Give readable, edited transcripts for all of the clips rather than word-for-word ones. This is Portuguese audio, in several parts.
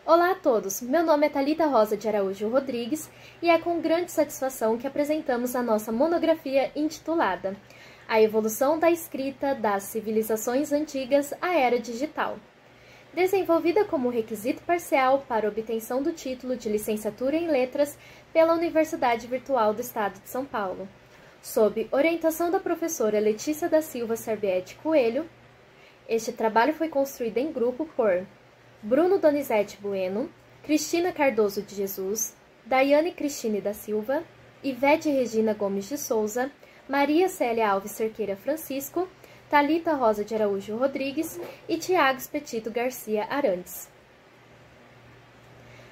Olá a todos, meu nome é Thalita Rosa de Araújo Rodrigues e é com grande satisfação que apresentamos a nossa monografia intitulada A Evolução da Escrita das Civilizações Antigas à Era Digital, desenvolvida como requisito parcial para obtenção do título de licenciatura em Letras pela Universidade Virtual do Estado de São Paulo, sob orientação da professora Letícia da Silva Servietti Coelho. Este trabalho foi construído em grupo por Bruno Donizete Bueno, Cristina Cardoso de Jesus, Daiane Cristine da Silva, Ivete Regina Gomes de Souza, Maria Célia Alves Cerqueira Francisco, Thalita Rosa de Araújo Rodrigues e Tiago Petito Garcia Arantes.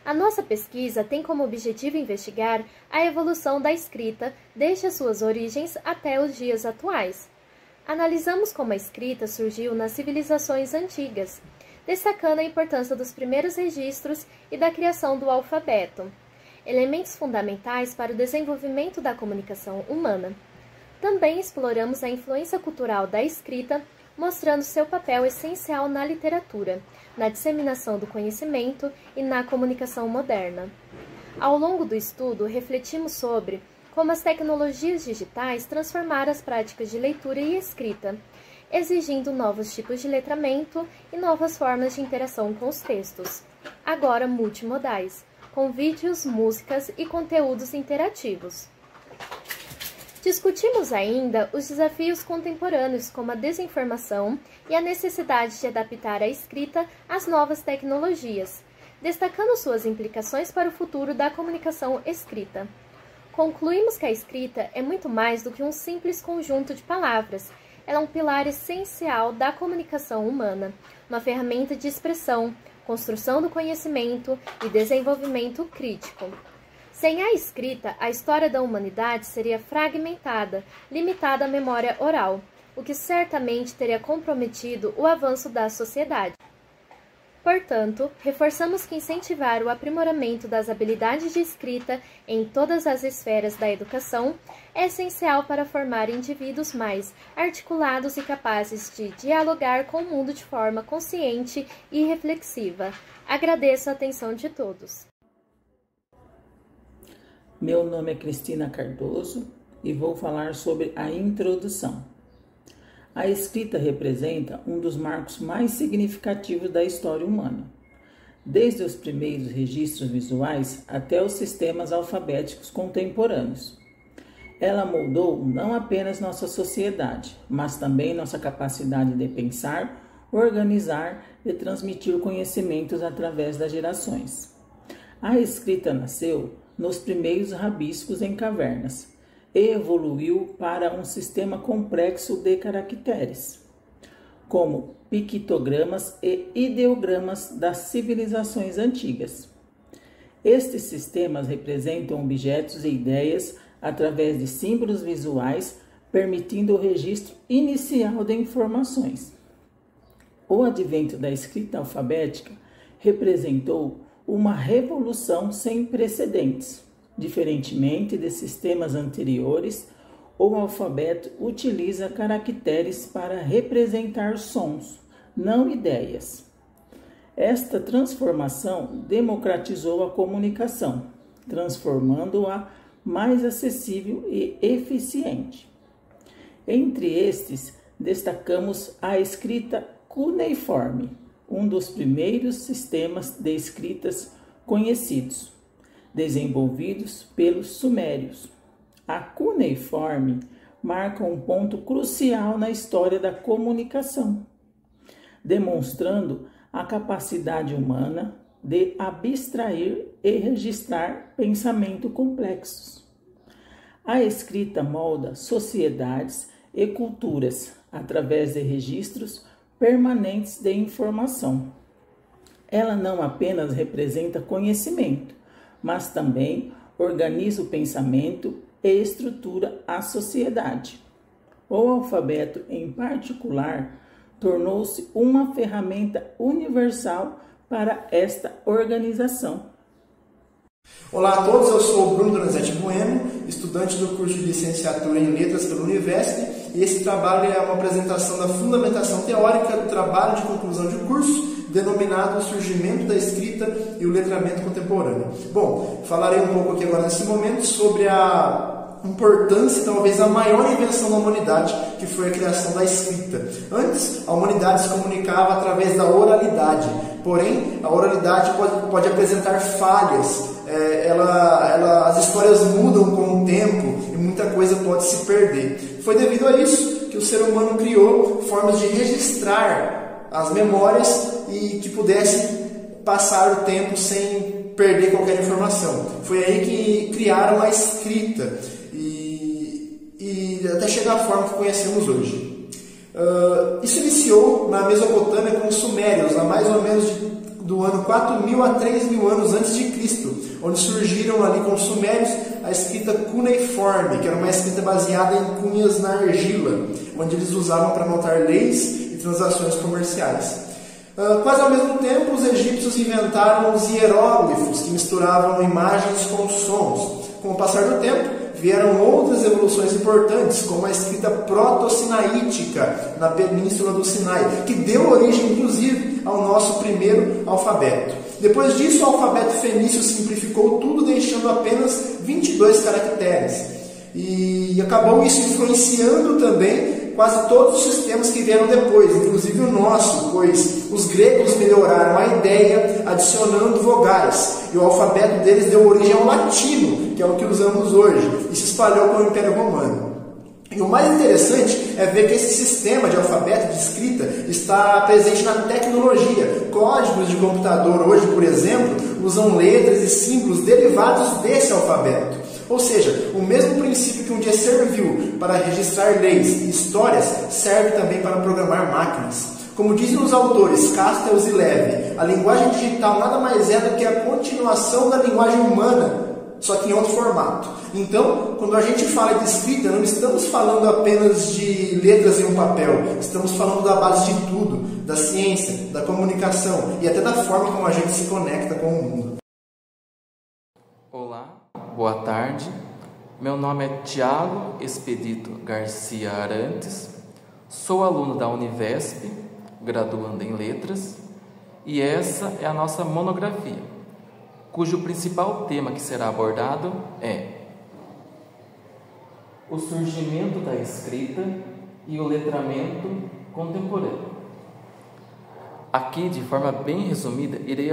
A nossa pesquisa tem como objetivo investigar a evolução da escrita desde as suas origens até os dias atuais. Analisamos como a escrita surgiu nas civilizações antigas, destacando a importância dos primeiros registros e da criação do alfabeto, elementos fundamentais para o desenvolvimento da comunicação humana. Também exploramos a influência cultural da escrita, mostrando seu papel essencial na literatura, na disseminação do conhecimento e na comunicação moderna. Ao longo do estudo, refletimos sobre como as tecnologias digitais transformaram as práticas de leitura e escrita, exigindo novos tipos de letramento e novas formas de interação com os textos, agora multimodais, com vídeos, músicas e conteúdos interativos. Discutimos ainda os desafios contemporâneos como a desinformação e a necessidade de adaptar a escrita às novas tecnologias, destacando suas implicações para o futuro da comunicação escrita. Concluímos que a escrita é muito mais do que um simples conjunto de palavras. Ela é um pilar essencial da comunicação humana, uma ferramenta de expressão, construção do conhecimento e desenvolvimento crítico. Sem a escrita, a história da humanidade seria fragmentada, limitada à memória oral, o que certamente teria comprometido o avanço da sociedade. Portanto, reforçamos que incentivar o aprimoramento das habilidades de escrita em todas as esferas da educação é essencial para formar indivíduos mais articulados e capazes de dialogar com o mundo de forma consciente e reflexiva. Agradeço a atenção de todos. Meu nome é Cristina Cardoso e vou falar sobre a introdução. A escrita representa um dos marcos mais significativos da história humana, desde os primeiros registros visuais até os sistemas alfabéticos contemporâneos. Ela moldou não apenas nossa sociedade, mas também nossa capacidade de pensar, organizar e transmitir conhecimentos através das gerações. A escrita nasceu nos primeiros rabiscos em cavernas e evoluiu para um sistema complexo de caracteres, como pictogramas e ideogramas das civilizações antigas. Estes sistemas representam objetos e ideias através de símbolos visuais, permitindo o registro inicial de informações. O advento da escrita alfabética representou uma revolução sem precedentes. Diferentemente de sistemas anteriores, o alfabeto utiliza caracteres para representar sons, não ideias. Esta transformação democratizou a comunicação, transformando-a mais acessível e eficiente. Entre estes, destacamos a escrita cuneiforme, um dos primeiros sistemas de escritas conhecidos, desenvolvidos pelos sumérios. A cuneiforme marca um ponto crucial na história da comunicação, demonstrando a capacidade humana de abstrair e registrar pensamentos complexos. A escrita molda sociedades e culturas através de registros permanentes de informação. Ela não apenas representa conhecimento, mas também organiza o pensamento e estrutura a sociedade. O alfabeto, em particular, tornou-se uma ferramenta universal para esta organização. Olá a todos, eu sou o Bruno Donizete Bueno, estudante do curso de licenciatura em Letras pela Univesp, e esse trabalho é uma apresentação da fundamentação teórica do trabalho de conclusão de curso denominado o surgimento da escrita e o letramento contemporâneo. Bom, falarei um pouco aqui agora nesse momento sobre a importância, talvez a maior invenção da humanidade, que foi a criação da escrita. Antes, a humanidade se comunicava através da oralidade, porém, a oralidade pode apresentar falhas, as histórias mudam com o tempo e muita coisa pode se perder. Foi devido a isso que o ser humano criou formas de registrar as memórias e que pudesse passar o tempo sem perder qualquer informação. Foi aí que criaram a escrita e até chegar à forma que conhecemos hoje. Isso iniciou na Mesopotâmia com os sumérios, há mais ou menos do ano 4.000 a 3.000 anos antes de Cristo, onde surgiram ali com os sumérios a escrita cuneiforme, que era uma escrita baseada em cunhas na argila, onde eles usavam para anotar leis e transações comerciais. Quase ao mesmo tempo, os egípcios inventaram os hieróglifos, que misturavam imagens com sons. Com o passar do tempo, vieram outras evoluções importantes, como a escrita proto-sinaítica na Península do Sinai, que deu origem, inclusive, ao nosso primeiro alfabeto. Depois disso, o alfabeto fenício simplificou tudo, deixando apenas 22 caracteres. E acabou isso influenciando também quase todos os sistemas que vieram depois, inclusive o nosso, pois os gregos melhoraram a ideia adicionando vogais, e o alfabeto deles deu origem ao latino, que é o que usamos hoje, e se espalhou pelo Império Romano. E o mais interessante é ver que esse sistema de alfabeto de escrita está presente na tecnologia. Códigos de computador hoje, por exemplo, usam letras e símbolos derivados desse alfabeto. Ou seja, o mesmo princípio que um dia serviu para registrar leis e histórias serve também para programar máquinas. Como dizem os autores Castells e Levy, a linguagem digital nada mais é do que a continuação da linguagem humana, só que em outro formato. Então, quando a gente fala de escrita, não estamos falando apenas de letras em um papel, estamos falando da base de tudo, da ciência, da comunicação e até da forma como a gente se conecta com o mundo. Olá, boa tarde. Meu nome é Tiago Expedito Garcia Arantes, sou aluno da Univesp, graduando em Letras, e essa é a nossa monografia, cujo principal tema que será abordado é o surgimento da escrita e o letramento contemporâneo. Aqui, de forma bem resumida, irei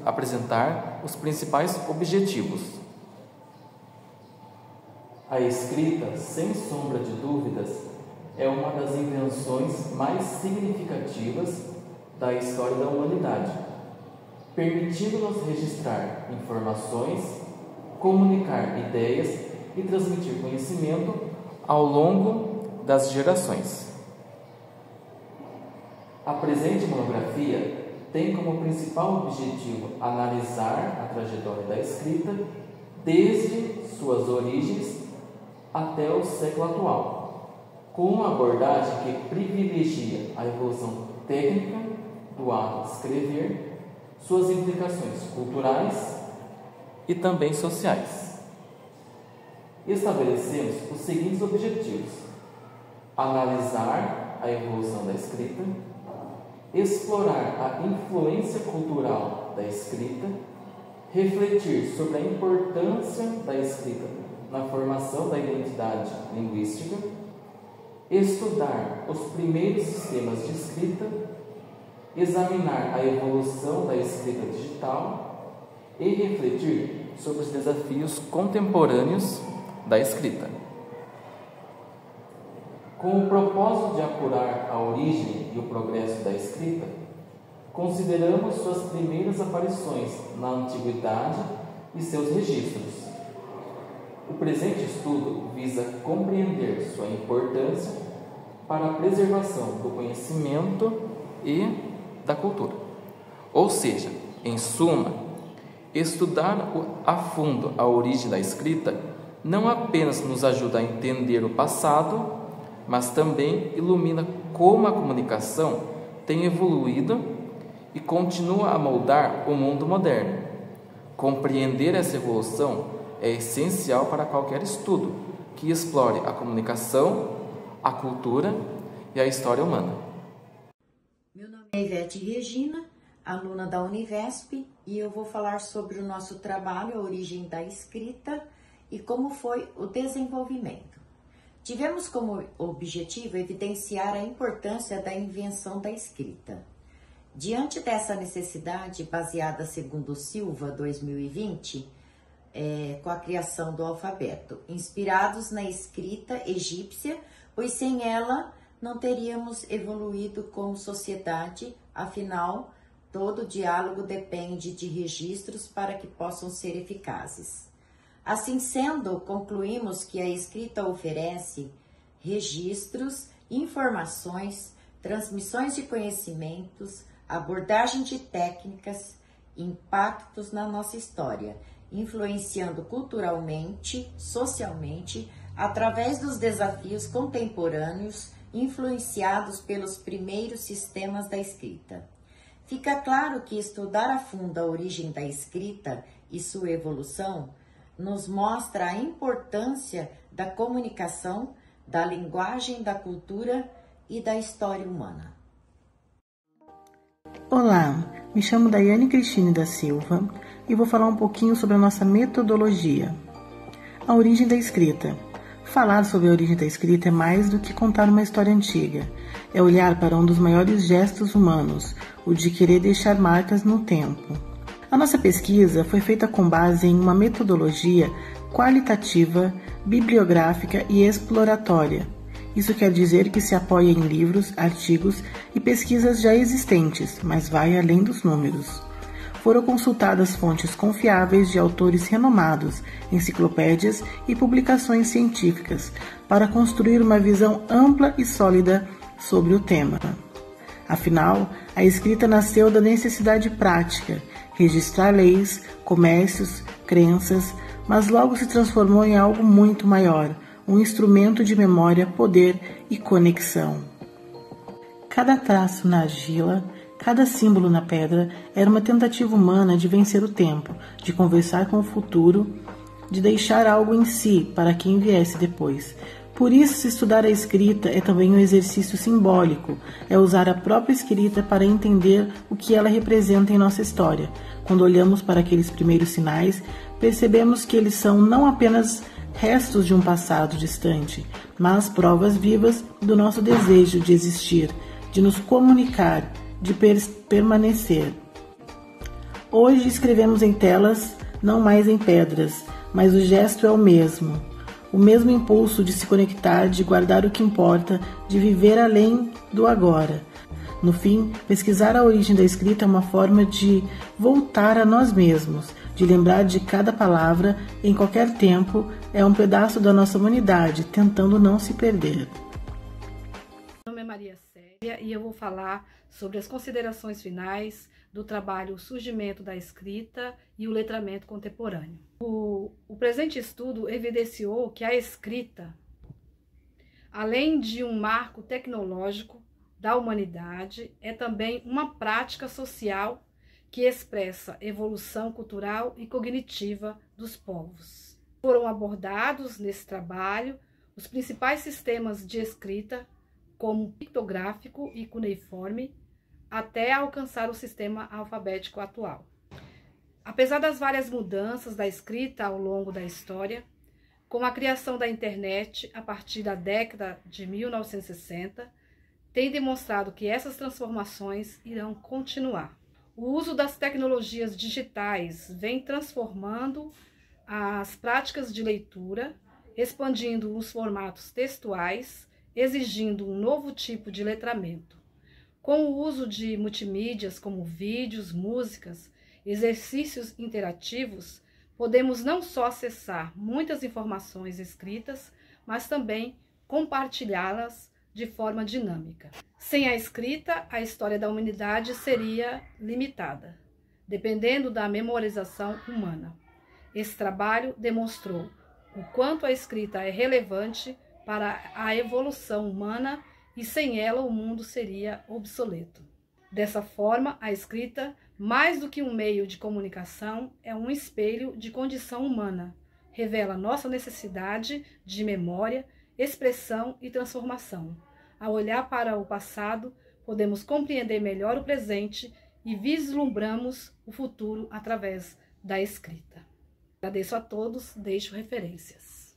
apresentar os principais objetivos. A escrita, sem sombra de dúvidas, é uma das invenções mais significativas da história da humanidade, permitindo-nos registrar informações, comunicar ideias e transmitir conhecimento ao longo das gerações. A presente monografia tem como principal objetivo analisar a trajetória da escrita desde suas origens até o século atual, com uma abordagem que privilegia a evolução técnica do ato de escrever, suas implicações culturais e também sociais. Estabelecemos os seguintes objetivos: analisar a evolução da escrita, explorar a influência cultural da escrita, refletir sobre a importância da escrita na formação da identidade linguística, estudar os primeiros sistemas de escrita, examinar a evolução da escrita digital e refletir sobre os desafios contemporâneos da escrita. Com o propósito de apurar a origem e o progresso da escrita, consideramos suas primeiras aparições na antiguidade e seus registros. O presente estudo visa compreender sua importância para a preservação do conhecimento e da cultura. Ou seja, em suma, estudar a fundo a origem da escrita não apenas nos ajuda a entender o passado, mas também ilumina como a comunicação tem evoluído e continua a moldar o mundo moderno. Compreender essa evolução é essencial para qualquer estudo que explore a comunicação, a cultura e a história humana. Meu nome é Ivete Regina, aluna da Univesp, e eu vou falar sobre o nosso trabalho, a origem da escrita e como foi o desenvolvimento. Tivemos como objetivo evidenciar a importância da invenção da escrita. Diante dessa necessidade, baseada segundo Silva, 2020, com a criação do alfabeto, inspirados na escrita egípcia, pois sem ela não teríamos evoluído como sociedade, afinal, todo diálogo depende de registros para que possam ser eficazes. Assim sendo, concluímos que a escrita oferece registros, informações, transmissões de conhecimentos, abordagem de técnicas, impactos na nossa história, influenciando culturalmente, socialmente, através dos desafios contemporâneos influenciados pelos primeiros sistemas da escrita. Fica claro que estudar a fundo a origem da escrita e sua evolução nos mostra a importância da comunicação, da linguagem, da cultura e da história humana. Olá, me chamo Daiane Cristine da Silva e vou falar um pouquinho sobre a nossa metodologia. A origem da escrita. Falar sobre a origem da escrita é mais do que contar uma história antiga. É olhar para um dos maiores gestos humanos, o de querer deixar marcas no tempo. A nossa pesquisa foi feita com base em uma metodologia qualitativa, bibliográfica e exploratória. Isso quer dizer que se apoia em livros, artigos e pesquisas já existentes, mas vai além dos números. Foram consultadas fontes confiáveis de autores renomados, enciclopédias e publicações científicas para construir uma visão ampla e sólida sobre o tema. Afinal, a escrita nasceu da necessidade prática, registrar leis, comércios, crenças, mas logo se transformou em algo muito maior, um instrumento de memória, poder e conexão. Cada traço na argila, cada símbolo na pedra era uma tentativa humana de vencer o tempo, de conversar com o futuro, de deixar algo em si para quem viesse depois. Por isso, se estudar a escrita é também um exercício simbólico, é usar a própria escrita para entender o que ela representa em nossa história. Quando olhamos para aqueles primeiros sinais, percebemos que eles são não apenas restos de um passado distante, mas provas vivas do nosso desejo de existir, de nos comunicar, de permanecer. Hoje escrevemos em telas, não mais em pedras, mas o gesto é o mesmo impulso de se conectar, de guardar o que importa, de viver além do agora. No fim, pesquisar a origem da escrita é uma forma de voltar a nós mesmos, de lembrar de cada palavra, em qualquer tempo, é um pedaço da nossa humanidade, tentando não se perder. Meu nome é Maria Célia e eu vou falar sobre as considerações finais do trabalho O Surgimento da Escrita e o Letramento Contemporâneo. O presente estudo evidenciou que a escrita, além de um marco tecnológico da humanidade, é também uma prática social que expressa evolução cultural e cognitiva dos povos. Foram abordados nesse trabalho os principais sistemas de escrita, como pictográfico e cuneiforme, até alcançar o sistema alfabético atual. Apesar das várias mudanças da escrita ao longo da história, com a criação da internet a partir da década de 1960, tem demonstrado que essas transformações irão continuar. O uso das tecnologias digitais vem transformando as práticas de leitura, expandindo os formatos textuais, exigindo um novo tipo de letramento. Com o uso de multimídias como vídeos, músicas, exercícios interativos, podemos não só acessar muitas informações escritas, mas também compartilhá-las de forma dinâmica. Sem a escrita, a história da humanidade seria limitada, dependendo da memorização humana. Esse trabalho demonstrou o quanto a escrita é relevante para a evolução humana e sem ela o mundo seria obsoleto. Dessa forma, a escrita, mais do que um meio de comunicação, é um espelho de condição humana, revela nossa necessidade de memória, expressão e transformação. Ao olhar para o passado, podemos compreender melhor o presente e vislumbramos o futuro através da escrita. Agradeço a todos, deixo referências.